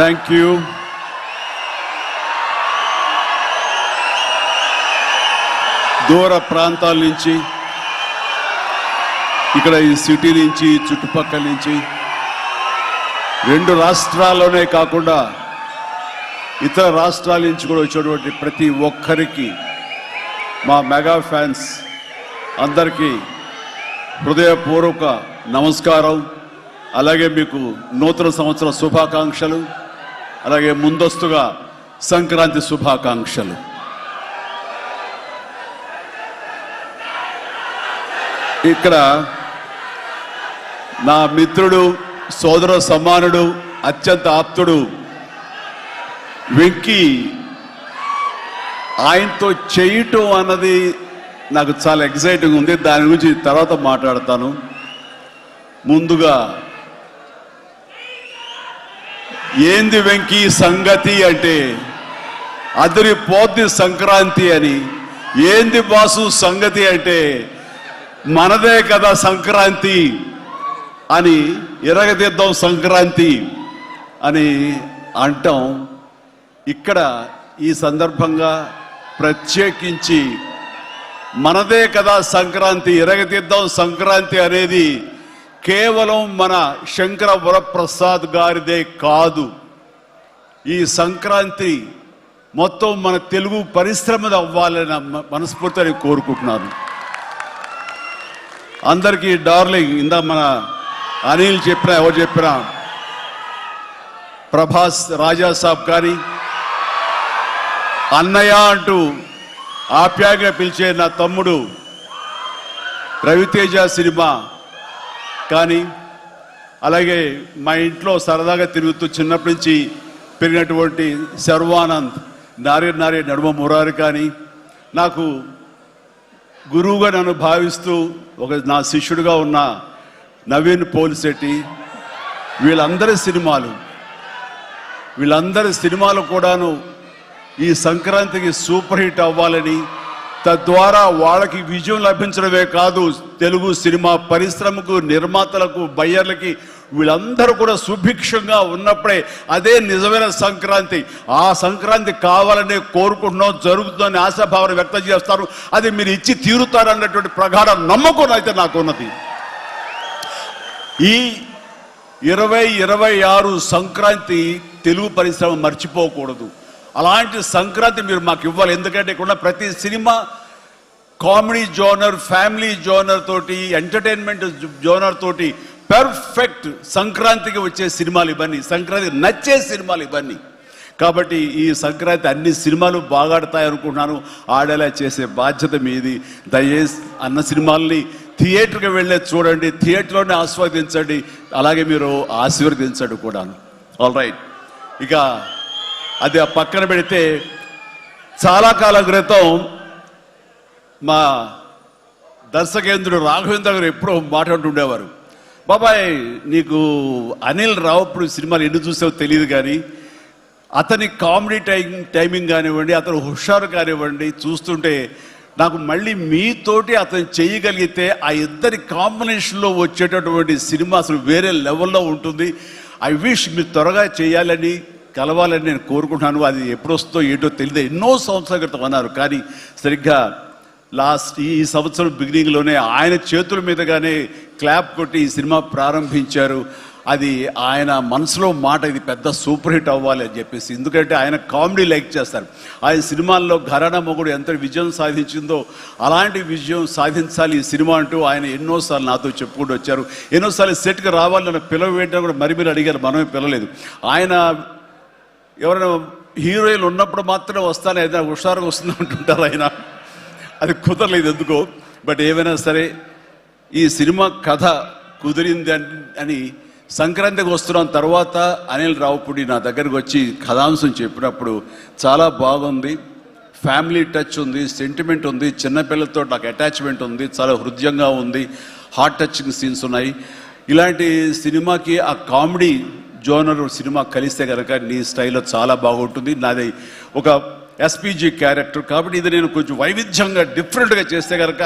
Thank you. దూర ప్రాంతాల నుంచి, ఇక్కడ ఈ సిటీ నుంచి, చుట్టుపక్కల నుంచి, 2 రాష్ట్రాల్లోనే కాకుండా ఇతర రాష్ట్రాల నుంచి కూడా వచ్చేటువంటి ప్రతి ఒక్కరికి, మా మెగా ఫ్యాన్స్ అందరికీ హృదయపూర్వక నమస్కారం. అలాగే మీకు నూతన సంవత్సర శుభాకాంక్షలు, అలాగే ముందస్తుగా సంక్రాంతి శుభాకాంక్షలు. ఇక్కడ నా మిత్రుడు, సోదర సమానుడు, అత్యంత ఆప్తుడు వెంకీ, ఆయనతో చేయటం అన్నది నాకు చాలా ఎక్సైటింగ్ ఉంది. దాని గురించి తర్వాత మాట్లాడతాను. ముందుగా ఏంది వెంకీ సంగతి అంటే అదిరిపోద్ది సంక్రాంతి అని. ఏంది బాసు సంగతి అంటే మనదే కదా సంక్రాంతి అని, ఎరగదిద్దాం సంక్రాంతి అని అంటాం. ఇక్కడ ఈ సందర్భంగా ప్రత్యేకించి మనదే కదా సంక్రాంతి, ఎరగదిద్దాం సంక్రాంతి అనేది కేవలం మన శంకర వరప్రసాద్ గారిదే కాదు. ఈ సంక్రాంతి మొత్తం మన తెలుగు పరిశ్రమది అవ్వాలని మనస్ఫూర్తిని కోరుకుంటున్నాను. అందరికీ డార్లింగ్, ఇందా మన అనిల్ చెప్పినా, ఎవరు చెప్పినా, ప్రభాస్ రాజా సాబ్ కానీ, అన్నయ్య అంటూ ఆప్యాయంగా పిలిచే నా తమ్ముడు రవితేజ సినిమా కానీ, అలాగే మా ఇంట్లో సరదాగా తిరుగుతూ చిన్నప్పటి నుంచి పెరిగినటువంటి శర్వానంద్, నారే నడుమ మురారి కానీ, నాకు గురువుగా నన్ను భావిస్తూ నా శిష్యుడిగా ఉన్న నవీన్ పోలిశెట్టి, వీళ్ళందరి సినిమాలు కూడాను ఈ సంక్రాంతికి సూపర్ హిట్ అవ్వాలని, తద్వారా వాళ్ళకి విజయం లభించడమే కాదు, తెలుగు సినిమా పరిశ్రమకు, నిర్మాతలకు, బయ్యర్లకి, వీళ్ళందరూ కూడా సుభిక్షంగా ఉన్నప్పుడే అదే నిజమైన సంక్రాంతి. ఆ సంక్రాంతి కావాలనే కోరుకుంటున్నాం, జరుగుతుందని ఆశాభావన వ్యక్తం చేస్తారు. అది మీరు ఇచ్చి తీరుతారన్నటువంటి ప్రగాఢ నమ్మకం అయితే నాకున్నది. ఈ 2026 సంక్రాంతి తెలుగు పరిశ్రమ మర్చిపోకూడదు. అలాంటి సంక్రాంతి మీరు మాకు ఇవ్వాలి. ఎందుకంటే ఇక్కడ ప్రతి cinema comedy genre, family genre తోటి, ఎంటర్టైన్మెంట్ జోనర్ తోటి పర్ఫెక్ట్ సంక్రాంతికి వచ్చే సినిమాలు ఇవన్నీ, సంక్రాంతికి నచ్చే సినిమాలు ఇవన్నీ. కాబట్టి ఈ సంక్రాంతి అన్ని సినిమాలు బాగా ఆడతాయి అనుకుంటున్నాను. ఆడేలా చేసే బాధ్యత మీది. దయచేసి అన్న సినిమాల్ని థియేటర్కి వెళ్ళే చూడండి, థియేటర్లోనే ఆస్వాదించండి, అలాగే మీరు ఆశీర్వదించండి కూడాను. ఆల్ రైట్, ఇక అది ఆ పక్కన పెడితే, చాలా కాలం క్రితం మా దర్శకేంద్రుడు రాఘవేంద్ర గారు ఎప్పుడో మాట్లాడుతుండేవారు, బాబాయ్ నీకు అనిల్ రావుపూడి సినిమాలు ఎన్ని చూసావో తెలియదు కానీ అతని కామెడీ టైమింగ్ కానివ్వండి, అతను హుషారు కానివ్వండి, చూస్తుంటే నాకు మళ్ళీ మీతోటి అతను చేయగలిగితే ఆ ఇద్దరి కాంబినేషన్లో వచ్చేటటువంటి సినిమా అసలు వేరే లెవెల్లో ఉంటుంది. ఐ విష్ మీరు త్వరగా చేయాలని, కలవాలని నేను కోరుకుంటున్నాను. అది ఎప్పుడు వస్తుందో ఏంటో తెలియదు. ఎన్నో సంవత్సరాల క్రితం అన్నారు, కానీ సరిగ్గా ఈ సంవత్సరం బిగినింగ్లోనే ఆయన చేతుల మీదుగానే క్లాప్ కొట్టి ఈ సినిమా ప్రారంభించారు. అది ఆయన మనసులో మాట, ఇది పెద్ద సూపర్ హిట్ అవ్వాలి అని చెప్పేసి. ఎందుకంటే ఆయన కామెడీ లైక్ చేస్తారు. ఆయన సినిమాల్లో ఘరానా మొగుడు ఎంత విజయం సాధించిందో అలాంటి విజయం సాధించాలి ఈ సినిమా అంటూ ఆయన ఎన్నోసార్లు నాతో చెప్పుకుంటూ వచ్చారు. ఎన్నోసార్లు సెట్కి రావాలని పిలవ వేయడం కూడా మీరు అడిగారు, మనమే పిలవలేదు. ఆయన ఎవరైనా హీరోయిన్లు ఉన్నప్పుడు మాత్రమే వస్తాను, ఏదైనా హుషారుగా వస్తుంది అంటుంటారు ఆయన. అది కుదరలేదు ఎందుకో. బట్ ఏమైనా సరే ఈ సినిమా కథ కుదిరింది అని సంక్రాంతికి వస్తున్నాం తర్వాత అనిల్ రావుపూడి నా దగ్గరకు వచ్చి కథాంశం చెప్పినప్పుడు చాలా బాగుంది, ఫ్యామిలీ టచ్ ఉంది, సెంటిమెంట్ ఉంది, చిన్నపిల్లలతో నాకు అటాచ్మెంట్ ఉంది, చాలా హృదయంగా ఉంది, హార్ట్ టచింగ్ సీన్స్ ఉన్నాయి. ఇలాంటి సినిమాకి ఆ కామెడీ జోనర్ సినిమా కలిస్తే కనుక నీ స్టైల్లో చాలా బాగుంటుంది. నాది ఒక ఎస్పీజీ క్యారెక్టర్ కాబట్టి ఇది నేను కొంచెం వైవిధ్యంగా డిఫరెంట్గా చేస్తే కనుక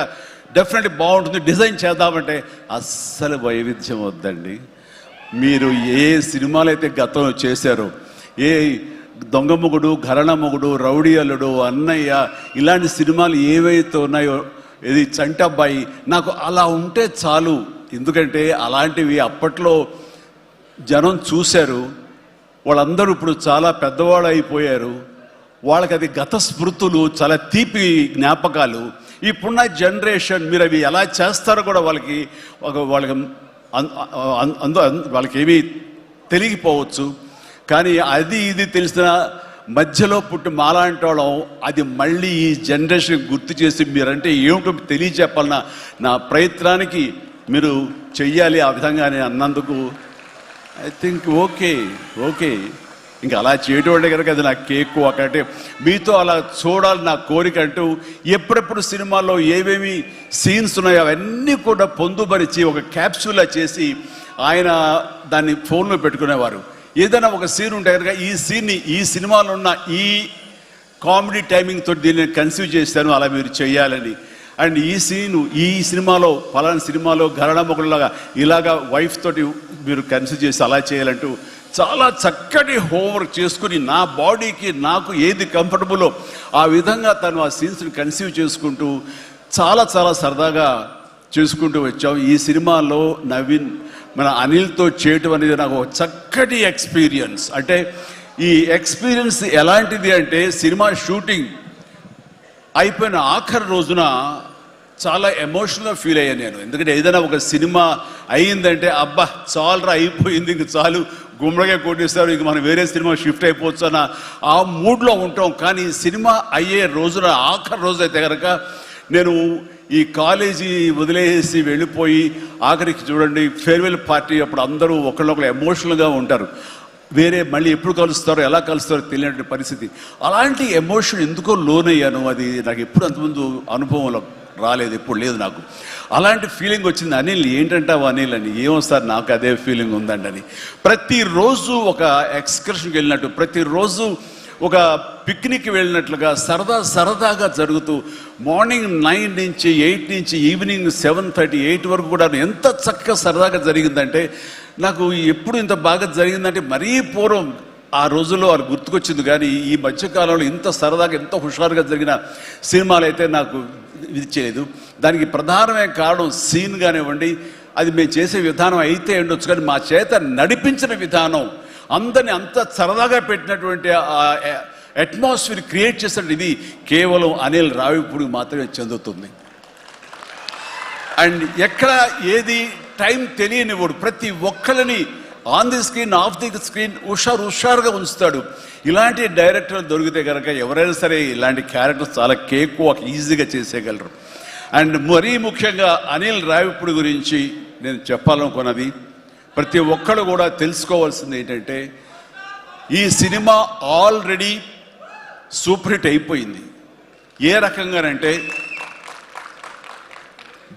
డెఫినెట్లీ బాగుంటుంది. డిజైన్ చేద్దామంటే అస్సలు వైవిధ్యం వద్దండి. మీరు ఏ సినిమాలు అయితే గతంలో చేశారో ఏ దొంగ ఘరణమొగుడు, రౌడీ అల్లుడు, అన్నయ్య ఇలాంటి సినిమాలు ఏవైతే ఉన్నాయో, ఇది చంటబ్బాయి, నాకు అలా ఉంటే చాలు. ఎందుకంటే అలాంటివి అప్పట్లో జనం చూశారు. వాళ్ళందరూ ఇప్పుడు చాలా పెద్దవాళ్ళు అయిపోయారు. వాళ్ళకి అది గత స్మృతులు, చాలా తీపి జ్ఞాపకాలు. ఇప్పుడున్న జనరేషన్ మీరు అవి ఎలా చేస్తారో కూడా వాళ్ళకి వాళ్ళకి ఏమీ తెలియకపోవచ్చు. కానీ అది ఇది తెలిసిన మధ్యలో పుట్టి మాలాంటి వాళ్ళం అది మళ్ళీ ఈ జనరేషన్ గుర్తు చేసి మీరంటే ఏమిటో తెలియచెప్పాలన్న నా ప్రయత్నానికి మీరు చెయ్యాలి. ఆ విధంగా నేను అన్నందుకు ఐ థింక్ ఓకే. ఇంకా అలా చేయటోళ్ళే కనుక అది నా కేక్ ఒకటే. మీతో అలా చూడాలి నా కోరిక. అంటూ ఎప్పుడెప్పుడు సినిమాల్లో ఏమేమి సీన్స్ ఉన్నాయో అవన్నీ కూడా పొందుపరిచి ఒక క్యాప్సూల్లా చేసి ఆయన దాన్ని ఫోన్లో పెట్టుకునేవారు. ఏదైనా ఒక సీన్ ఉంటే కనుక ఈ సీన్ని ఈ సినిమాలో ఉన్న ఈ కామెడీ టైమింగ్తో దీన్ని కన్సీవ్ చేశాను, అలా మీరు చేయాలని. అండ్ ఈ సీను ఈ సినిమాలో పలానా సినిమాలో ఘరణమొగుడులాగా ఇలాగా వైఫ్ తోటి మీరు కన్సీవ్ చేసి అలా చేయాలంటూ చాలా చక్కటి హోంవర్క్ చేసుకుని నా బాడీకి నాకు ఏది కంఫర్టబుల్లో ఆ విధంగా తను ఆ సీన్స్ని కన్సీవ్ చేసుకుంటూ చాలా సరదాగా చేసుకుంటూ వచ్చాం. ఈ సినిమాలో నవీన్ మన అనిల్తో చేయటం అనేది నాకు ఒక చక్కటి ఎక్స్పీరియన్స్. అంటే ఈ ఎక్స్పీరియన్స్ ఎలాంటిది అంటే సినిమా షూటింగ్ అయిపోయిన ఆఖరి రోజున చాలా ఎమోషనల్గా ఫీల్ అయ్యాను నేను. ఎందుకంటే ఏదైనా ఒక సినిమా అయ్యిందంటే అబ్బా చాలరా అయిపోయింది, ఇంక చాలు గుమ్మడిగా కొట్టేస్తారు, ఇంక మనం వేరే సినిమా షిఫ్ట్ అయిపోవచ్చు అన్న ఆ మూడ్లో ఉంటాం. కానీ సినిమా అయ్యే రోజున ఆఖరి రోజు అయితే కనుక నేను ఈ కాలేజీ వదిలేసి వెళ్ళిపోయి ఆఖరికి చూడండి ఫేర్వెల్ పార్టీ అప్పుడు అందరూ ఒకళ్ళొకరు ఎమోషనల్గా ఉంటారు. వేరే మళ్ళీ ఎప్పుడు కలుస్తారో ఎలా కలుస్తారో తెలియని పరిస్థితి. అలాంటి ఎమోషన్ ఎందుకో లోనయ్యాను. అది నాకు ఎప్పుడు అంతకుముందు అనుభవంలో రాలేదు, ఎప్పుడు లేదు నాకు. అలాంటి ఫీలింగ్ వచ్చింది. అనిల్ ఏంటంటావు అనిల్ అని. ఏమో సార్ నాకు అదే ఫీలింగ్ ఉందండి అని. ప్రతిరోజు ఒక ఎక్స్కర్షన్కి వెళ్ళినట్టు, ప్రతిరోజు ఒక పిక్నిక్ వెళ్ళినట్లుగా సరదాగా జరుగుతూ మార్నింగ్ 9 నుంచి 8 నుంచి ఈవినింగ్ 7:30, 8 వరకు కూడా ఎంత చక్కగా సరదాగా జరిగిందంటే నాకు ఎప్పుడు ఇంత బాగా జరిగిందంటే మరీ పూర్వం ఆ రోజుల్లో అది గుర్తుకొచ్చింది. కానీ ఈ మధ్యకాలంలో ఇంత సరదాగా ఎంత హుషారుగా జరిగిన సినిమాలు అయితే నాకు ఇది చేయలేదు. దానికి ప్రధానమైన కారణం సీన్ కానివ్వండి, అది మేము చేసే విధానం అయితే ఉండొచ్చు, కానీ మా చేత నడిపించిన విధానం, అందరినీ అంత సరదాగా పెట్టినటువంటి అట్మాస్ఫియర్ క్రియేట్ చేసినట్టు ఇది కేవలం అనిల్ రావిపూడికి మాత్రమే చెందుతుంది. అండ్ ఎక్కడ ఏది టైం తెలియనివాడు, ప్రతి ఒక్కరిని on the screen off the screen హుషారుగా ఉంచుతాడు. ఇలాంటి డైరెక్టర్లు దొరికితే కనుక ఎవరైనా సరే ఇలాంటి క్యారెక్టర్స్ చాలా ఈజీగా చేసేయగలరు. అండ్ మరీ ముఖ్యంగా అనిల్ రావిపూడి గురించి నేను చెప్పాలనుకున్నది, ప్రతి ఒక్కరు కూడా తెలుసుకోవాల్సింది ఏంటంటే ఈ సినిమా ఆల్రెడీ సూపర్ హిట్ అయిపోయింది. ఏ రకంగానంటే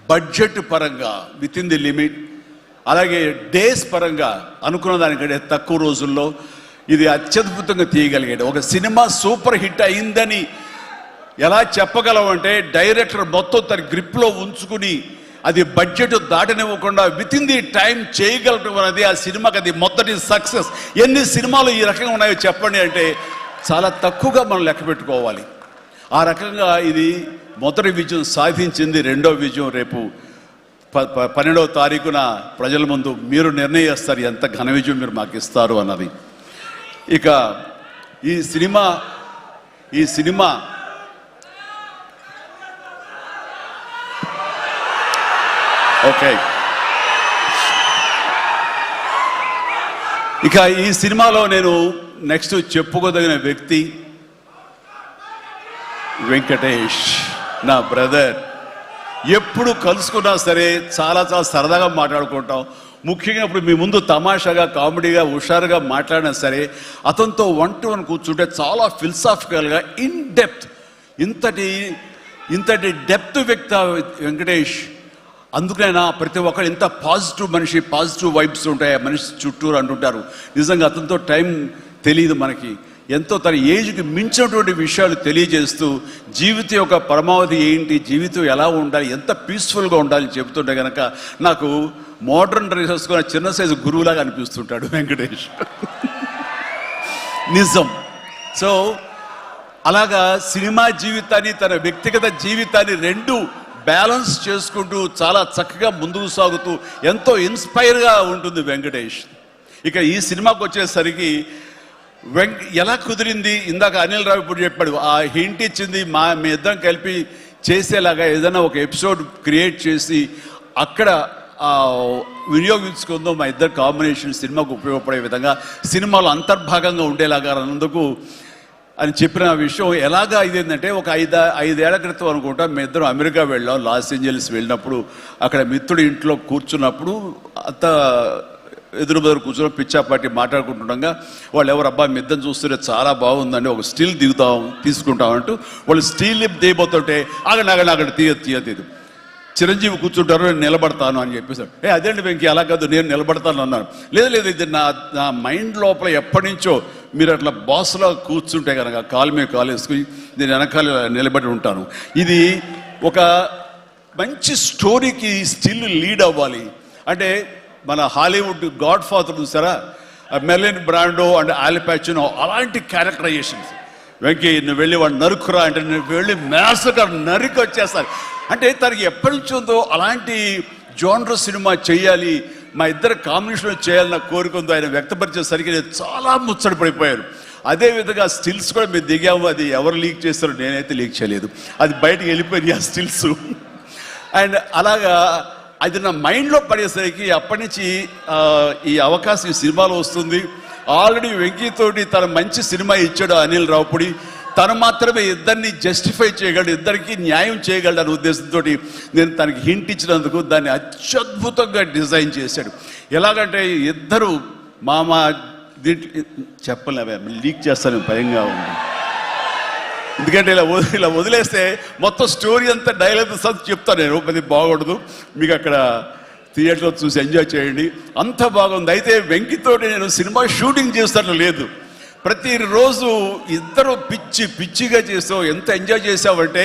బడ్జెట్ పరంగా విత్ ఇన్ ది లిమిట్, అలాగే డేస్ పరంగా అనుకున్న దానికంటే తక్కువ రోజుల్లో ఇది అత్యద్భుతంగా తీయగలిగాడు. ఒక సినిమా సూపర్ హిట్ అయిందని ఎలా చెప్పగలం అంటే డైరెక్టర్ మొత్తం తన గ్రిప్లో ఉంచుకుని అది బడ్జెట్ దాటనివ్వకుండా విత్ ఇన్ ది టైం చేయగలటం అనేది ఆ సినిమాకి అది మొదటి సక్సెస్. ఎన్ని సినిమాలు ఈ రకంగా ఉన్నాయో చెప్పండి అంటే చాలా తక్కువగా మనం లెక్క పెట్టుకోవాలి. ఆ రకంగా ఇది మొదటి విజయం సాధించింది. రెండో విజయం రేపు 12వ తారీఖున ప్రజల ముందు మీరు నిర్ణయిస్తారు ఎంత ఘన విజయం మీరు మాకు ఇస్తారు అన్నది. ఇక ఈ సినిమా ఓకే, ఇక ఈ సినిమాలో నేను నెక్స్ట్ చెప్పుకోదగిన వ్యక్తి వెంకటేష్, నా బ్రదర్. ఎప్పుడు కలుసుకున్నా సరే చాలా సరదాగా మాట్లాడుకుంటాం. ముఖ్యంగా ఇప్పుడు మీ ముందు తమాషాగా కామెడీగా హుషారుగా మాట్లాడినా సరే అతనితో 1-to-1 కూర్చుంటే చాలా ఫిలసాఫికల్గా ఇన్ డెప్త్, ఇంతటి డెప్త్ వ్యక్తి వెంకటేష్. అందుకైనా ప్రతి ఒక్కరు ఇంత పాజిటివ్ మనిషి, పాజిటివ్ వైబ్స్ ఉంటాయి ఆ మనిషి చుట్టూరు అంటుంటారు. నిజంగా అతనితో టైం తెలియదు మనకి. ఎంతో తన ఏజ్కి మించినటువంటి విషయాలు తెలియజేస్తూ జీవితం యొక్క పరమావధి ఏంటి, జీవితం ఎలా ఉండాలి, ఎంత పీస్ఫుల్గా ఉండాలని చెబుతుంటే కనుక నాకు మోడర్న్ డ్రెస్ వేసుకున్న చిన్న సైజు గురువులాగా అనిపిస్తుంటాడు వెంకటేష్. నిజం. సో అలాగా సినిమా జీవితాన్ని తన వ్యక్తిగత జీవితాన్ని రెండు బ్యాలెన్స్ చేసుకుంటూ చాలా చక్కగా ముందుకు సాగుతూ ఎంతో ఇన్స్పైర్గా ఉంటుంది వెంకటేష్. ఇక ఈ సినిమాకి వచ్చేసరికి ఎలా కుదిరింది, ఇందాక అనిల్ రావు ఇప్పుడు చెప్పాడు, ఆ హింట్ ఇచ్చింది మీ ఇద్దరం కలిపి చేసేలాగా ఏదైనా ఒక ఎపిసోడ్ క్రియేట్ చేసి అక్కడ వినియోగించుకుందాం, మా ఇద్దరు కాంబినేషన్ సినిమాకు ఉపయోగపడే విధంగా సినిమాలో అంతర్భాగంగా ఉండేలాగా అన్నందుకు అని చెప్పిన విషయం. ఎలాగా ఇదేంటంటే ఒక ఐదేళ్ల క్రితం అనుకుంటా మీ ఇద్దరు అమెరికా వెళ్ళాం, లాస్ ఏంజల్స్ వెళ్ళినప్పుడు అక్కడ మిత్రుడి ఇంట్లో కూర్చున్నప్పుడు అంత ఎదురు బదురు కూర్చొని పిచ్చాపాటి మాట్లాడుకుంటుండగా వాళ్ళు ఎవరు అబ్బా మీ ఇద్దరు చూస్తుంటే చాలా బాగుందండి, ఒక స్టిల్ తీసుకుంటామంటూ వాళ్ళు స్టిల్ దిగిపోతుంటే అక్కడ తీయదు. చిరంజీవి కూర్చుంటారు, నేను నిలబడతాను అని చెప్పేసాడు. అదేంటి వెంకీ అలా కాదు, నేను నిలబడతాను అన్నాను. లేదు ఇది నా మైండ్ లోపల ఎప్పటి నుంచో మీరు అట్లా బాస్లో కూర్చుంటే కనుక కాలు మీద కాలు వేసుకుని నేను వెనకాల నిలబడి ఉంటాను. ఇది ఒక మంచి స్టోరీకి స్టిల్ లీడ్ అవ్వాలి అంటే మన హాలీవుడ్ గాడ్ ఫాదర్ చూసారా, మెర్లిన్ బ్రాండో అండ్ ఆల్ పాచినో అలాంటి క్యారెక్టరైజేషన్స్. వెంకీ నువ్వు వెళ్ళి వాడు నరుకురా అంటే నువ్వు వెళ్ళి మ్యాస్గా నరికి వచ్చేస్తారు. అంటే తనకి ఎప్పటి నుంచి ఉందో అలాంటి జోనర్ సినిమా చేయాలి, మా ఇద్దరు కాంబినేషన్ చేయాలన్న కోరిక ఉందో ఆయన వ్యక్తపరిచేసరికి నేను చాలా ముచ్చటపడిపోయారు. అదేవిధంగా స్టిల్స్ కూడా మేము దిగాము, అది ఎవరు లీక్ చేస్తారో నేనైతే లీక్ చేయలేదు, అది బయటకు వెళ్ళిపోయింది ఆ స్టిల్స్. అండ్ అలాగా అది నా మైండ్లో పడేసరికి అప్పటి నుంచి ఈ అవకాశం ఈ సినిమాలో వస్తుంది. ఆల్రెడీ వెంకీతోటి తన మంచి సినిమా ఇచ్చాడు అనిల్ రావుపూడి, తను మాత్రమే ఇద్దరిని జస్టిఫై చేయగలడు, ఇద్దరికి న్యాయం చేయగలడు అనే ఉద్దేశంతో నేను తనకి హింట్ ఇచ్చినందుకు దాన్ని అత్యద్భుతంగా డిజైన్ చేశాడు. ఎలాగంటే ఇద్దరు మామ దీంట్లో చెప్పలేవే లీక్ చేస్తాను భయంగా ఉంది, ఎందుకంటే ఇలా వదిలేస్తే మొత్తం స్టోరీ అంతా డైలాగ్ చెప్తాను నేను, అది బాగుండదు, మీకు అక్కడ థియేటర్లో చూసి ఎంజాయ్ చేయండి, అంత బాగుంది. అయితే వెంకితోటి నేను సినిమా షూటింగ్ చేస్తాను లేదు, ప్రతిరోజు ఇద్దరు పిచ్చిగా చేసావు, ఎంత ఎంజాయ్ చేసావంటే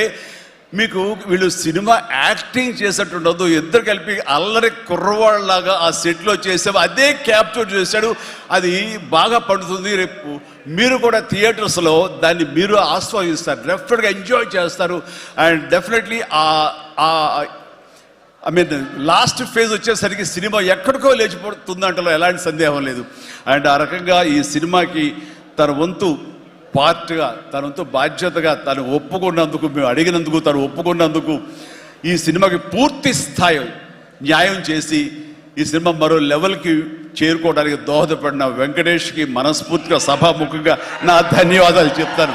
మీకు వీళ్ళు సినిమా యాక్టింగ్ చేసేట్టు ఉండదు, ఇద్దరు కలిపి అల్లరి కుర్రవాళ్ళలాగా ఆ సెట్లో చేసావు, అదే క్యాప్చర్ చేశాడు, అది బాగా పండుతుంది. రేపు మీరు కూడా థియేటర్స్లో దాన్ని మీరు ఆస్వాదిస్తారు, డెఫినెట్గా ఎంజాయ్ చేస్తారు. అండ్ డెఫినెట్లీ లాస్ట్ ఫేజ్ వచ్చేసరికి సినిమా ఎక్కడికో లేచిపోతుందంటలో ఎలాంటి సందేహం లేదు. అండ్ ఆ రకంగా ఈ సినిమాకి తన వంతు పార్ట్గా, తన వంతు బాధ్యతగా తను ఒప్పుకున్నందుకు, మేము అడిగినందుకు తను ఒప్పుకున్నందుకు, ఈ సినిమాకి పూర్తి స్థాయి న్యాయం చేసి ఈ సినిమా మరో లెవెల్కి చేరుకోవడానికి దోహదపడిన వెంకటేష్కి మనస్ఫూర్తిగా సభాముఖంగా నా ధన్యవాదాలు చెప్తాను.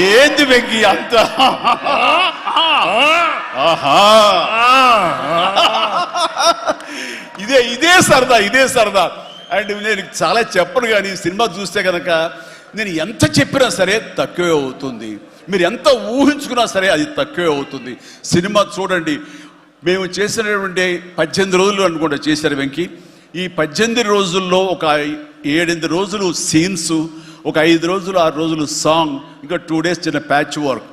ఏంది వెంకీ అంత ఇదే సరదా. అండ్ నేను చాలా చెప్పను, కానీ సినిమా చూస్తే కనుక నేను ఎంత చెప్పినా సరే తక్కువే అవుతుంది, మీరు ఎంత ఊహించుకున్నా సరే అది తక్కువే అవుతుంది. సినిమా చూడండి, మేము చేసినటువంటి 18 రోజులు అనుకుంటా చేశారు వెంకీ. ఈ 18 రోజుల్లో ఒక 7-8 రోజులు సీన్స్, ఒక 5 రోజులు 6 రోజులు సాంగ్, ఇంకా 2 days చిన్న ప్యాచ్ వర్క్.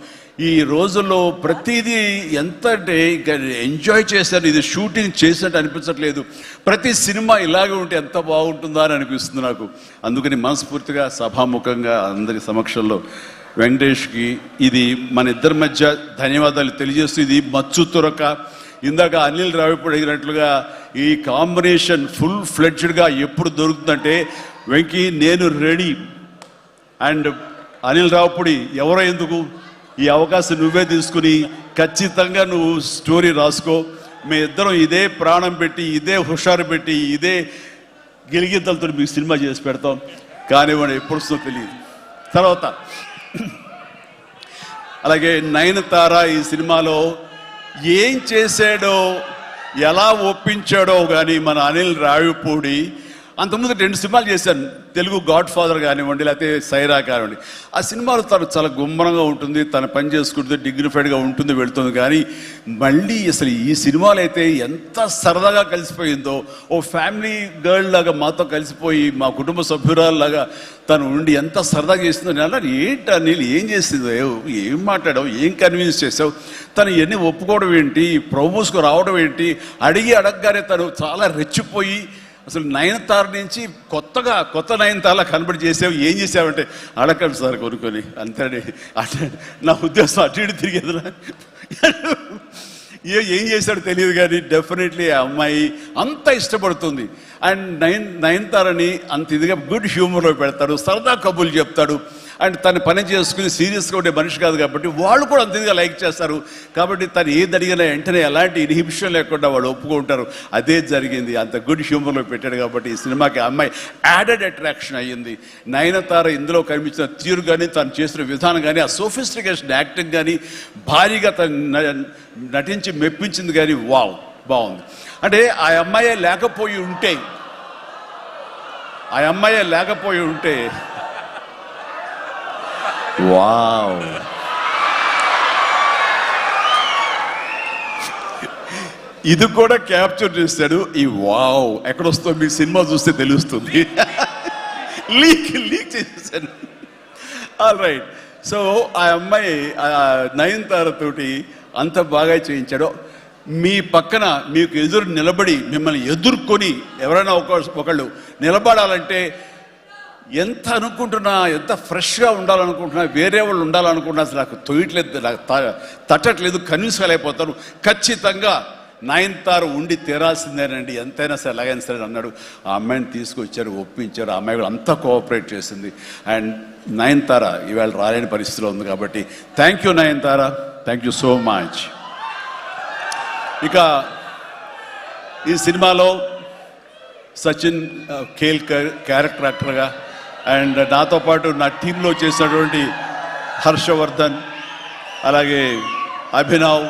ఈ రోజుల్లో ప్రతిదీ ఎంత అంటే ఇంకా ఎంజాయ్ చేశాను, ఇది షూటింగ్ చేసినట్టు అనిపించట్లేదు. ప్రతి సినిమా ఇలాగే ఉంటే ఎంత బాగుంటుందా అని అనిపిస్తుంది నాకు. అందుకని మనస్ఫూర్తిగా సభాముఖంగా అందరి సమక్షంలో వెంకటేష్కి ఇది మన ఇద్దరి మధ్య ధన్యవాదాలు తెలియజేస్తూ, ఇది మచ్చు తురక. ఇందాక అనిల్ రావిపూడి అడిగినట్లుగా ఈ కాంబినేషన్ ఫుల్ ఫ్లెడ్జ్డ్గా ఎప్పుడు దొరుకుతుందంటే వెంకీ నేను రెడీ. అండ్ అనిల్ రావిపూడి ఎవరో ఎందుకు, ఈ అవకాశం నువ్వే తీసుకుని ఖచ్చితంగా నువ్వు స్టోరీ రాసుకో. మీ ఇద్దరం ఇదే ప్రాణం పెట్టి, ఇదే హుషారు పెట్టి, ఇదే గిలిగిద్దలతో మీకు సినిమా చేసి పెడతాం. కానివ్వండి, ఎప్పుడు వస్తుందో తెలియదు. తర్వాత అలాగే నయనతార ఈ సినిమాలో ఏం చేశాడో, ఎలా ఒప్పించాడో కానీ మన అనిల్ రావిపూడి. అంతకుముందు 2 సినిమాలు చేశాను, తెలుగు గాడ్ ఫాదర్ కానివ్వండి, లేకపోతే సైరా కానివ్వండి. ఆ సినిమాలో తను చాలా గుమ్మరంగా ఉంటుంది, తన పని చేసుకుంటుంది, డిగ్నిఫైడ్గా ఉంటుంది, వెళుతుంది. కానీ మళ్ళీ అసలు ఈ సినిమాలో అయితే ఎంత సరదాగా కలిసిపోయిందో, ఓ ఫ్యామిలీ గర్ల్ లాగా మాతో కలిసిపోయి మా కుటుంబ సభ్యురాల్లాగా తను ఉండి ఎంత సరదాగా చేస్తుందో. నేను అలా ఏంటి అనిల్ ఏం చేసిందో, ఏం మాట్లాడావు, ఏం కన్విన్స్ చేసావు, తను ఇవన్నీ ఒప్పుకోవడం ఏంటి, ప్రమోస్కు రావడం ఏంటి, అడగగానే తను చాలా రెచ్చిపోయి అసలు నయనతార నుంచి కొత్త నయనతారలా కనబడి చేసావు, ఏం చేసావంటే అడగండి సార్ కొనుక్కొని అంతే. అంటే నా ఉద్దేశం అటు ఇటు తిరిగేదిరా. ఏం చేశాడో తెలియదు కానీ డెఫినెట్లీ ఆ అమ్మాయి అంత ఇష్టపడుతుంది. అండ్ నయనతారని అంత ఇదిగా గుడ్ హ్యూమర్లో పెడతాడు, సరదా కబుర్లు చెప్తాడు. అండ్ తను పని చేసుకుని సీరియస్గా ఉండే మనిషి కాదు కాబట్టి వాళ్ళు కూడా అంత ఇదిగా లైక్ చేస్తారు. కాబట్టి తను ఏది అడిగినా వెంటనే ఎలాంటి ఇన్హిబిషన్ లేకుండా వాళ్ళు ఒప్పుకుంటారు. అదే జరిగింది, అంత గుడ్ హ్యూమర్లో పెట్టాడు కాబట్టి ఈ సినిమాకి ఆ అమ్మాయి యాడెడ్ అట్రాక్షన్ అయ్యింది. నయనతార ఇందులో కనిపించిన తీరు కానీ తను చేసిన విధానం కానీ ఆ సోఫిస్టికేషన్ యాక్టింగ్ కానీ భారీగా తను నటించి మెప్పించింది కానీ వావ్ బాగుంది. అంటే ఆ అమ్మాయే లేకపోయి ఉంటే వావ్, ఇది కూడా క్యాప్చర్ చేస్తాడు. ఈ వావ్ ఎక్కడొస్తో మీ సినిమా చూస్తే తెలుస్తుంది. లీక్ చేసేసాను. All right. సో ఆ అమ్మాయి నయనతార తోటి అంత బాగా చేయించాడు. మీ పక్కన మీకు ఎదురు నిలబడి మిమ్మల్ని ఎదుర్కొని ఎవరైనా ఒకళ్ళు నిలబడాలంటే ఎంత అనుకుంటున్నా, ఎంత ఫ్రెష్గా ఉండాలనుకుంటున్నా, వేరే వాళ్ళు ఉండాలనుకుంటున్నా అసలు నాకు తొయ్యట్లేదు, నాకు తట్టట్లేదు, కన్విన్స్ కాలేకపోతాను. ఖచ్చితంగా నయనతార ఉండి తీరాల్సిందేనండి, ఎంతైనా సరే ఎలాగైనా సరే అన్నాడు. ఆ అమ్మాయిని తీసుకొచ్చారు, ఒప్పించారు. ఆ అమ్మాయి కూడా అంతా కోఆపరేట్ చేసింది. అండ్ నయనతార ఇవాళ రాలేని పరిస్థితిలో ఉంది కాబట్టి thank you Nayanthara, thank you so much. ఇక ఈ సినిమాలో సచిన్ కేల్కర్ క్యారెక్టర్ యాక్టర్గా అండ్ నాతో పాటు నా టీంలో చేసినటువంటి హర్షవర్ధన్, అలాగే అభినవ్,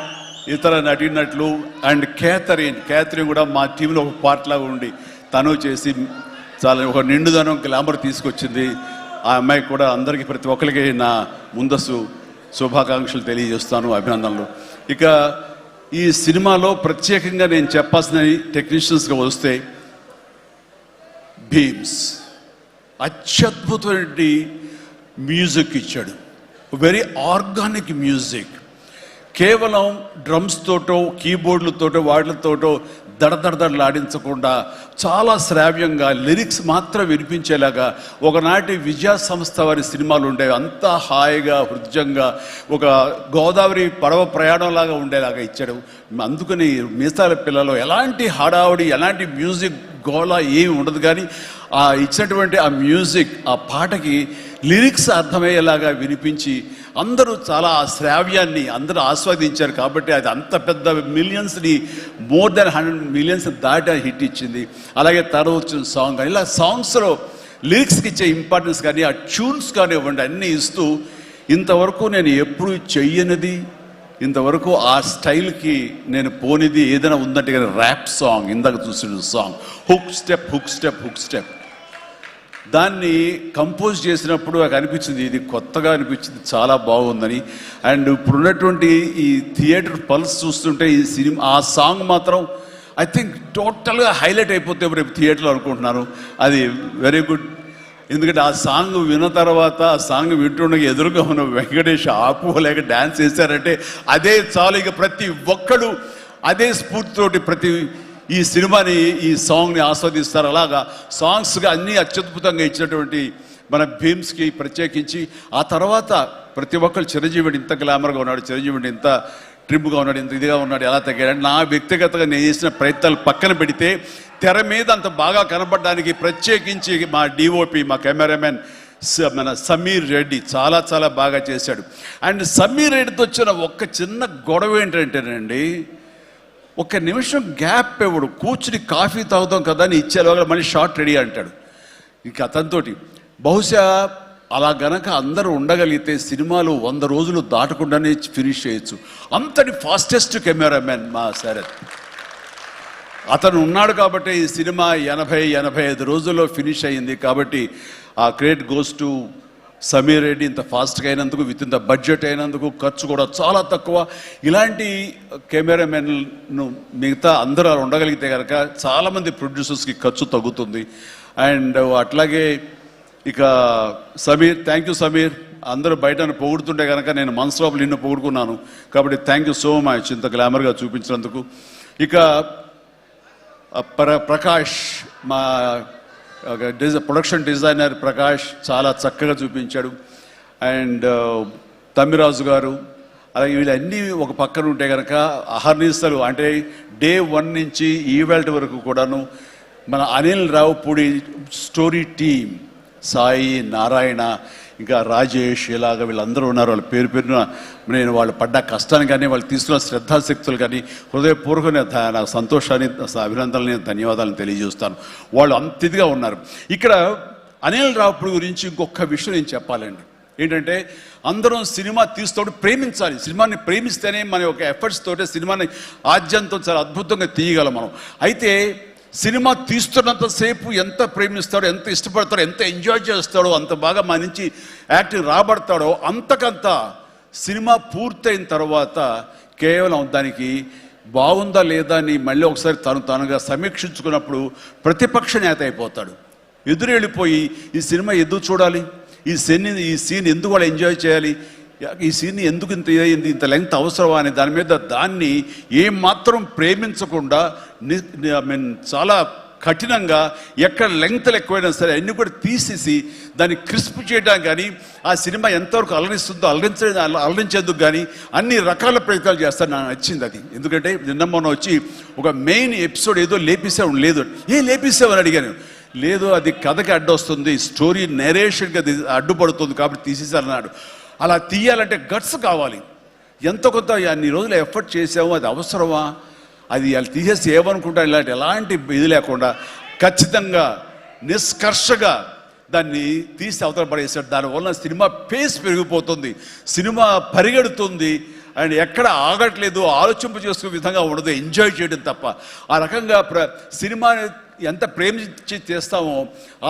ఇతర నటీనటులు అండ్ క్యాథరిన్ కూడా మా టీంలో ఒక పార్ట్ లాగా ఉండి తను చేసి చాలా ఒక నిండుదనం గ్లామర్ తీసుకొచ్చింది. ఆ అమ్మాయి కూడా అందరికీ ప్రతి ఒక్కరికి నా ముందస్తు శుభాకాంక్షలు తెలియజేస్తాను, అభినందనలు. ఇక ఈ సినిమాలో ప్రత్యేకంగా నేను చెప్పాల్సిన టెక్నీషియన్స్గా వస్తే భీమ్స్ అత్యద్భుతమైన మ్యూజిక్ ఇచ్చాడు, వెరీ ఆర్గానిక్ మ్యూజిక్. కేవలం డ్రమ్స్ తోటో కీబోర్డులతోటో వాటితోటో దడదడలాడించకుండా చాలా శ్రావ్యంగా లిరిక్స్ మాత్రం వినిపించేలాగా ఒకనాటి విజయ సంస్థ వారి సినిమాలు ఉండేవి. అంతా హాయిగా హృద్యంగా ఒక గోదావరి పడవ ప్రయాణంలాగా ఉండేలాగా ఇచ్చాడు. అందుకని మీసాల పిల్లలో ఎలాంటి హడావుడి, ఎలాంటి మ్యూజిక్ గోళ ఏమి ఉండదు. కానీ ఆ ఇచ్చినటువంటి ఆ మ్యూజిక్, ఆ పాటకి లిరిక్స్ అర్థమయ్యేలాగా వినిపించి అందరూ చాలా ఆ శ్రావ్యాన్ని అందరూ ఆస్వాదించారు. కాబట్టి అది అంత పెద్ద మిలియన్స్ని, మోర్ దెన్ 100 మిలియన్స్ దాటి హిట్ ఇచ్చింది. అలాగే తర్వాత వచ్చిన సాంగ్ కానీ ఇలా సాంగ్స్లో లిరిక్స్కి ఇచ్చే ఇంపార్టెన్స్ కానీ ఆ ట్యూన్స్ కానివ్వండి అన్నీ ఇస్తూ ఇంతవరకు నేను ఎప్పుడు చెయ్యనిది, ఇంతవరకు ఆ స్టైల్కి నేను పోనిది ఏదైనా ఉందంటే కానీ ర్యాప్ సాంగ్, ఇందాక చూసిన సాంగ్ హుక్ స్టెప్ దాన్ని కంపోజ్ చేసినప్పుడు నాకు అనిపించింది ఇది కొత్తగా అనిపించింది, చాలా బాగుందని. అండ్ ఇప్పుడున్నటువంటి ఈ థియేటర్ పల్స్ చూస్తుంటే ఈ సినిమా ఆ సాంగ్ మాత్రం ఐ థింక్ టోటల్గా హైలైట్ అయిపోతే రేపు థియేటర్లో అనుకుంటున్నాను. అది వెరీ గుడ్. ఎందుకంటే ఆ సాంగ్ విన్న తర్వాత ఆ సాంగ్ వింటుండగా ఎదురుగా ఉన్న వెంకటేష్ ఆపుకోలేక డ్యాన్స్ చేశారంటే అదే చాలు. ఇక ప్రతి ఒక్కడు అదే స్ఫూర్తితోటి ప్రతి ఈ సినిమాని, ఈ సాంగ్ని ఆస్వాదిస్తారు. అలాగా సాంగ్స్గా అన్నీ అత్యద్భుతంగా ఇచ్చినటువంటి మన భీమ్స్కి ప్రత్యేకించి ఆ తర్వాత ప్రతి ఒక్కరు చిరంజీవిని ఇంత గ్లామర్గా ఉన్నాడు, చిరంజీవిని ఇంత ట్రిమ్గా ఉన్నాడు, ఇంత ఇదిగా ఉన్నాడు, ఎలా తగ్గాడు. నా వ్యక్తిగతంగా నేను చేసిన ప్రయత్నాలు పక్కన పెడితే తెర మీద అంత బాగా కనపడడానికి ప్రత్యేకించి మా డిఓపి, మా కెమెరామెన్ మన సమీర్ రెడ్డి చాలా చాలా బాగా చేశాడు. అండ్ సమీర్ రెడ్డితో వచ్చిన ఒక్క చిన్న గొడవ ఏంటంటేనండి, ఒక నిమిషం గ్యాప్ ఇవ్వడు, కూర్చుని కాఫీ తాగుతాం కదా అని ఇచ్చేలోగా మళ్ళీ షార్ట్ రెడీ అంటాడు. ఇక అతనితోటి బహుశా అలా గనక అందరూ ఉండగలిగితే సినిమాలు 100 రోజులు దాటకుండానే ఫినిష్ చేయొచ్చు. అంతటి ఫాస్టెస్ట్ కెమెరామెన్ మా శరత్. అతను ఉన్నాడు కాబట్టి ఈ సినిమా 80-85 రోజుల్లో ఫినిష్ అయ్యింది. కాబట్టి ఆ credit goes to Sameer Reddy. ఇంత ఫాస్ట్గా అయినందుకు, విత్ ఇన్ ద బడ్జెట్ అయినందుకు, ఖర్చు కూడా చాలా తక్కువ. ఇలాంటి కెమెరామెన్ను మిగతా అందరూ ఉండగలిగితే కనుక చాలామంది ప్రొడ్యూసర్స్కి ఖర్చు తగ్గుతుంది. అండ్ అట్లాగే ఇక సమీర్, థ్యాంక్ యూ సమీర్. అందరూ బయట పొగుడుతుంటే కనుక నేను మనసులో నిన్ను పొగుడుకున్నాను. కాబట్టి థ్యాంక్ యూ సో మచ్ ఇంత గ్లామర్గా చూపించినందుకు. ఇక ప్రకాష్, మా ప్రొడక్షన్ డిజైనర్ ప్రకాష్ చాలా చక్కగా చూపించాడు. అండ్ తమ్మిరాజు గారు, అలాగే వీళ్ళన్నీ ఒక పక్కన ఉంటే కనుక అహర్నిశలు అంటే డే 1 నుంచి ఈవెల్ట్ వరకు కూడాను మన అనిల్ రావుపూడి స్టోరీ టీమ్, సాయి, నారాయణ, ఇంకా రాజేష్, ఇలాగ వీళ్ళందరూ ఉన్నారు. వాళ్ళ పేరు పేరున నేను వాళ్ళు పడ్డ కష్టాన్ని కానీ వాళ్ళు తీసుకున్న శ్రద్ధాశక్తులు కానీ హృదయపూర్వక నాకు సంతోషాన్ని, అభినందనని, ధన్యవాదాలను తెలియజేస్తాను. వాళ్ళు అంత ఇదిగా ఉన్నారు. ఇక్కడ అనిల్ రావుపూడి గురించి ఇంకొక విషయం నేను చెప్పాలండి. ఏంటంటే అందరం సినిమా తీస్తూ ప్రేమించాలి. సినిమాని ప్రేమిస్తేనే మన యొక్క ఎఫర్ట్స్ తోటే సినిమాని ఆద్యంతం చాలా అద్భుతంగా తీయగలం మనం. అయితే సినిమా తీస్తున్నంతసేపు ఎంత ప్రేమిస్తాడో, ఎంత ఇష్టపడతాడో, ఎంత ఎంజాయ్ చేస్తాడో, అంత బాగా మన నుంచి యాక్టింగ్ రాబడతాడో, అంతకంత సినిమా పూర్తయిన తర్వాత కేవలం దానికి బాగుందా లేదా అని మళ్ళీ ఒకసారి తనుగా సమీక్షించుకున్నప్పుడు ప్రతిపక్ష నేత అయిపోతాడు. ఎదురెళ్ళిపోయి ఈ సినిమా ఎందుకు చూడాలి, ఈ సీన్ ఎందుకు వాళ్ళు ఎంజాయ్ చేయాలి, ఈ సీన్ ఎందుకు ఇంత లెంగ్త్ అవసరమా అని దాని మీద దాన్ని ఏమాత్రం ప్రేమించకుండా చాలా కఠినంగా ఎక్కడ లెంగ్త్లు ఎక్కువైనా సరే అన్నీ కూడా తీసేసి దాన్ని క్రిస్ప్ చేయడానికి కానీ ఆ సినిమా ఎంతవరకు అలరిస్తుందో అలరించేందుకు కానీ అన్ని రకాల ప్రయత్నాలు చేస్తాను. నాకు నచ్చింది అది. ఎందుకంటే నిన్న మొన్న వచ్చి ఒక మెయిన్ ఎపిసోడ్ ఏదో లేపేసావు, లేదు లేపేసావని అడిగాను. లేదు, అది కథకి అడ్డొస్తుంది, స్టోరీ నెరేషన్కి అది అడ్డుపడుతుంది కాబట్టి తీసేసారన్నాడు. అలా తీయాలంటే గట్స్ కావాలి. ఎంత కొంత అన్ని రోజులు ఎఫర్ట్ చేసాము, అది అవసరమా, అది వాళ్ళు తీసేసి ఏమనుకుంటారు, ఎలాంటి ఇది లేకుండా ఖచ్చితంగా నిష్కర్షగా దాన్ని తీసి అవతల పడేశాడు. దానివల్ల సినిమా పేస్ పెరిగిపోతుంది, సినిమా పరిగెడుతుంది, అండ్ ఎక్కడ ఆగట్లేదు, ఆలోచింప చేసుకునే విధంగా ఉండదు, ఎంజాయ్ చేయడం తప్ప. ఆ రకంగా సినిమాని ఎంత ప్రేమించి చేస్తామో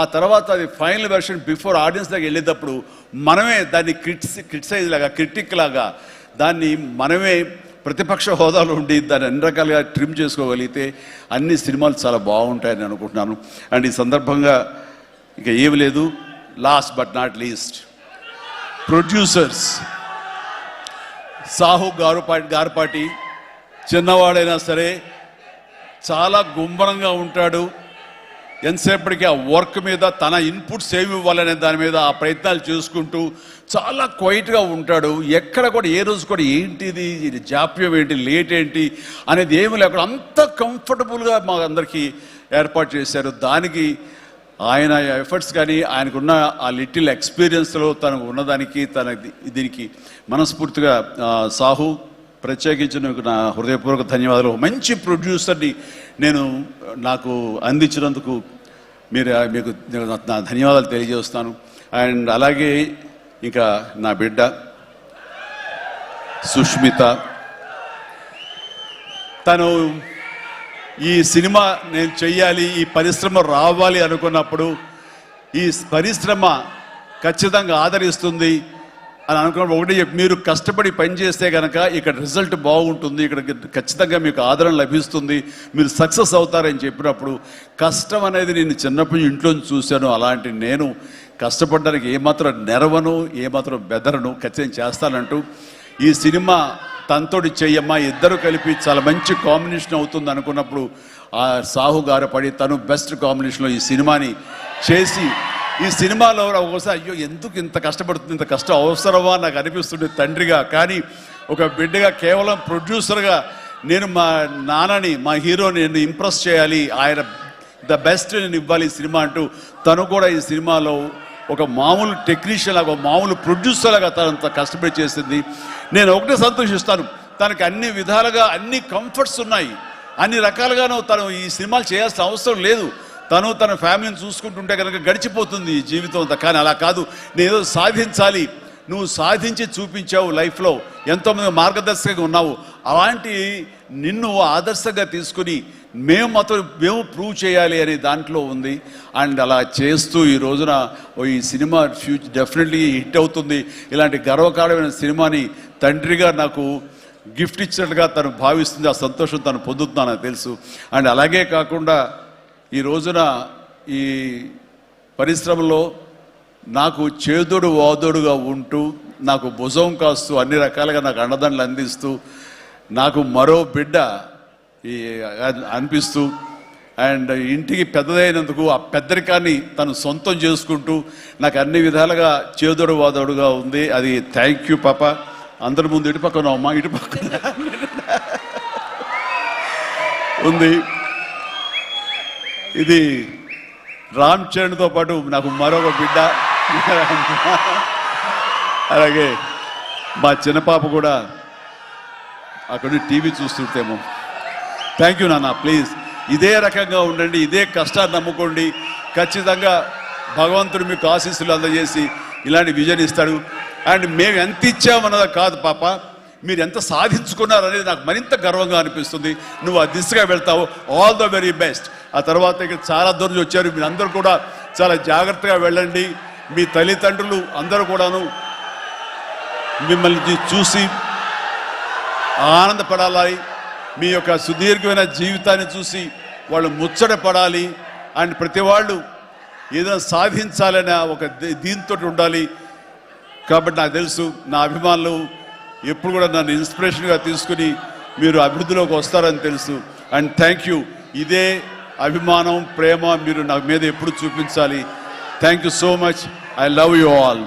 ఆ తర్వాత అది ఫైనల్ వెర్షన్ బిఫోర్ ఆడియన్స్ దగ్గర వెళ్ళేటప్పుడు మనమే దాన్ని క్రిటిసైజ్ లాగా, క్రిటిక్ లాగా దాన్ని మనమే ప్రతిపక్ష హోదాలో ఉండి దాన్ని అన్ని రకాలుగా ట్రిమ్ చేసుకోగలిగితే అన్ని సినిమాలు చాలా బాగుంటాయని అనుకుంటున్నాను. అండ్ ఈ సందర్భంగా ఇక ఏమి లేదు, last but not least producers Sahu Garapati చిన్నవాడైనా సరే చాలా గుంభరంగా ఉంటాడు. ఎంతసేపటికి ఆ వర్క్ మీద తన ఇన్పుట్స్ ఏమి ఇవ్వాలనే దాని మీద ఆ ప్రయత్నాలు చేసుకుంటూ చాలా క్వైట్గా ఉంటాడు. ఎక్కడ కూడా ఏ రోజు కూడా ఏంటిది జాప్యం ఏంటి, లేట్ ఏంటి అనేది ఏమి లేకుండా అంత కంఫర్టబుల్గా మా అందరికీ ఏర్పాటు చేశారు. దానికి ఆయన ఎఫర్ట్స్ కానీ ఆయనకున్న ఆ లిటిల్ ఎక్స్పీరియన్స్లో తనకు ఉన్నదానికి దీనికి మనస్ఫూర్తిగా సాహు ప్రత్యేకించి నా హృదయపూర్వక ధన్యవాదాలు. మంచి ప్రొడ్యూసర్ని నాకు అందించినందుకు మీకు నా ధన్యవాదాలు తెలియజేస్తాను. అండ్ అలాగే ఇంకా నా బిడ్డ సుష్మిత, తను ఈ సినిమా నేను చెయ్యాలి, ఈ పరిశ్రమ రావాలి అనుకున్నప్పుడు ఈ పరిశ్రమ ఖచ్చితంగా ఆదరిస్తుంది అని అనుకున్నప్పుడు ఒకటి మీరు కష్టపడి పనిచేస్తే కనుక ఇక్కడ రిజల్ట్ బాగుంటుంది, ఇక్కడ ఖచ్చితంగా మీకు ఆదరణ లభిస్తుంది, మీరు సక్సెస్ అవుతారని చెప్పినప్పుడు కష్టం అనేది నేను చిన్నప్పుడు ఇంట్లో చూశాను. అలాంటి నేను కష్టపడడానికి ఏమాత్రం నెరవను, ఏమాత్రం బెదరను, ఖచ్చితంగా చేస్తానంటూ ఈ సినిమా తనతోటి చెయ్యమ్మా, ఇద్దరు కలిపి చాలా మంచి కాంబినేషన్ అవుతుంది అనుకున్నప్పుడు ఆ సాహు గారపడి తను బెస్ట్ కాంబినేషన్లో ఈ సినిమాని చేసి ఈ సినిమాలో ఒకసారి అయ్యో ఎందుకు ఇంత కష్టపడుతుంది, ఇంత కష్టం అవసరమా నాకు అనిపిస్తుంది తండ్రిగా. కానీ ఒక బిడ్డగా కేవలం ప్రొడ్యూసర్గా నేను మా నాన్నని, మా హీరోని నేను ఇంప్రెస్ చేయాలి, ఆయన ద బెస్ట్ నేను ఇవ్వాలి ఈ సినిమా అంటూ తను కూడా ఈ సినిమాలో ఒక మామూలు టెక్నీషియన్ లాగా, మామూలు ప్రొడ్యూసర్ లాగా తనంత కష్టపడి చేసింది. నేను ఒకటే సంతోషిస్తాను, తనకి అన్ని విధాలుగా అన్ని కంఫర్ట్స్ ఉన్నాయి, అన్ని రకాలుగాను తను ఈ సినిమాలు చేయాల్సిన అవసరం లేదు. తను తన ఫ్యామిలీని చూసుకుంటుంటే కనుక గడిచిపోతుంది ఈ జీవితం అంతా. కానీ అలా కాదు, నేనేదో సాధించాలి, నువ్వు సాధించి చూపించావు, లైఫ్లో ఎంతోమంది మార్గదర్శకంగా ఉన్నావు, అలాంటి నిన్ను ఆదర్శంగా తీసుకుని మేము ప్రూవ్ చేయాలి అనే దాంట్లో ఉంది. అండ్ అలా చేస్తూ ఈ రోజున ఈ సినిమా డెఫినెట్లీ హిట్ అవుతుంది. ఇలాంటి గర్వకారణమైన సినిమాని తండ్రిగా నాకు గిఫ్ట్ ఇచ్చినట్టుగా తను భావిస్తుంది, ఆ సంతోషం తను పొందుతున్నానని తెలుసు. అండ్ అలాగే కాకుండా ఈ రోజున ఈ పరిశ్రమలో నాకు చేదోడు వాదోడుగా ఉంటూ, నాకు భుజం కాస్తూ, అన్ని రకాలుగా నాకు అండదండలు అందిస్తూ, నాకు మరో బిడ్డ అనిపిస్తూ అండ్ ఇంటికి పెద్దదైనందుకు ఆ పెద్దరికాన్ని తను సొంతం చేసుకుంటూ నాకు అన్ని విధాలుగా చేదోడు వాదోడుగా ఉంది. అది థ్యాంక్ యూ పాప. అందరి ముందు ఇటు పక్కన అమ్మా, ఇటు పక్కన ఉంది. ఇది రామ్ చరణ్తో పాటు నాకు మరొక బిడ్డ, అలాగే మా చిన్న పాప కూడా అక్కడ టీవీ చూస్తుంటేమో. థ్యాంక్ యూ నాన్న. ప్లీజ్ ఇదే రకంగా ఉండండి, ఇదే కష్టాన్ని నమ్ముకోండి. ఖచ్చితంగా భగవంతుడు మీకు ఆశీస్సులు అందజేసి ఇలాంటి విజన్ ఇస్తాడు. అండ్ మేము ఎంత ఇచ్చామన్నది కాదు పాప, మీరు ఎంత సాధించుకున్నారనేది నాకు మరింత గర్వంగా అనిపిస్తుంది. నువ్వు ఆ దిశగా వెళ్తావు. All the very best. ఆ తర్వాత ఇక్కడ చాలా దూరం వచ్చారు, మీరు అందరూ కూడా చాలా జాగ్రత్తగా వెళ్ళండి. మీ తల్లిదండ్రులు అందరూ కూడాను మిమ్మల్ని చూసి ఆనందపడాలి. మీ యొక్క సుదీర్ఘమైన జీవితాన్ని చూసి వాళ్ళు ముచ్చటపడాలి. అండ్ ప్రతి వాళ్ళు ఏదైనా సాధించాలనే ఒక దీంతో ఉండాలి. కాబట్టి నాకు తెలుసు నా అభిమానులు ఎప్పుడు కూడా నన్ను ఇన్స్పిరేషన్గా తీసుకుని మీరు అభివృద్ధిలోకి వస్తారని తెలుసు. And thank you. ఇదే అభిమానం, ప్రేమ మీరు నా మీద ఎప్పుడు చూపించాలి. Thank you so much. I love you all.